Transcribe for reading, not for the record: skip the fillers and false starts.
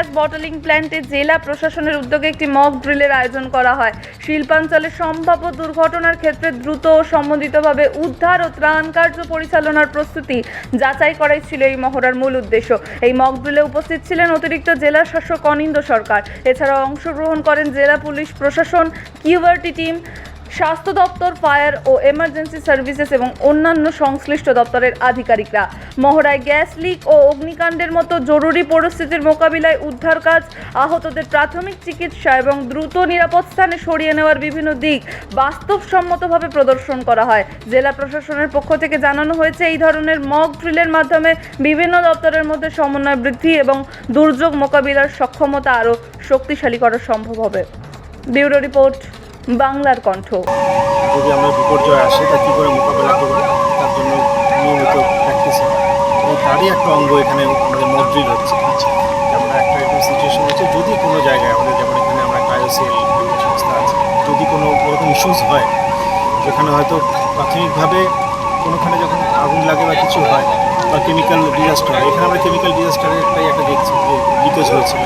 Gas bottling প্ল্যান্টে জেলা প্রশাসনের উদ্যোগে একটি মক ড্রিলের আয়োজন করা হয়। শিল্পাঞ্চলে সম্ভাব্য দুর্ঘটনার ক্ষেত্রে দ্রুত ও সমন্বিতভাবে উদ্ধার ও ত্রাণ কার্য পরিচালনার প্রস্তুতি যাচাই করাই ছিল এই মহড়ার মূল উদ্দেশ্য। এই মক ড্রিলে উপস্থিত ছিলেন অতিরিক্ত জেলা শাসক অনিন্দ সরকার। এছাড়াও অংশগ্রহণ করেন জেলা পুলিশ প্রশাসন, কিউআরটি টিম, স্বাস্থ্য দপ্তর, ফায়ার ও এমার্জেন্সি সার্ভিসেস এবং অন্যান্য সংশ্লিষ্ট দপ্তরের আধিকারিকরা। মহড়ায় গ্যাস লিক ও অগ্নিকাণ্ডের মতো জরুরি পরিস্থিতির মোকাবিলায় উদ্ধার কাজ, আহতদের প্রাথমিক চিকিৎসা এবং দ্রুত নিরাপদ স্থানে সরিয়ে নেওয়ার বিভিন্ন দিক বাস্তবসম্মতভাবে প্রদর্শন করা হয়। জেলা প্রশাসনের পক্ষ থেকে জানানো হয়েছে, এই ধরনের মক ড্রিলের মাধ্যমে বিভিন্ন দপ্তরের মধ্যে সমন্বয় বৃদ্ধি এবং দুর্যোগ মোকাবিলার সক্ষমতা আরও শক্তিশালী করা সম্ভব হবে। ব্যুরো রিপোর্ট, বাংলার কণ্ঠ। যদি আমরা বিপর্যয় আসে তা কী করে মোকাবেলা করব তার জন্য নিয়মিত প্র্যাকটিস হয় এবং তারই একটা অঙ্গ এখানে আমাদের মক ড্রিল হচ্ছে। আমরা একটা এরকম সিচুয়েশন হচ্ছে, যদি কোনো জায়গায় আমাদের, যেমন এখানে আমরা ক্রায়োসেল সংস্থা আছে, যদি কোনো রকম ইস্যুস হয় যেখানে হয়তো প্রাথমিকভাবে কোনোখানে যখন আগুন লাগে বা কিছু হয় বা কেমিক্যাল ডিজাস্টার, এখানে আমরা কেমিক্যাল ডিজাস্টারের একটা দেখছি যে লিকেজ হয়েছিল।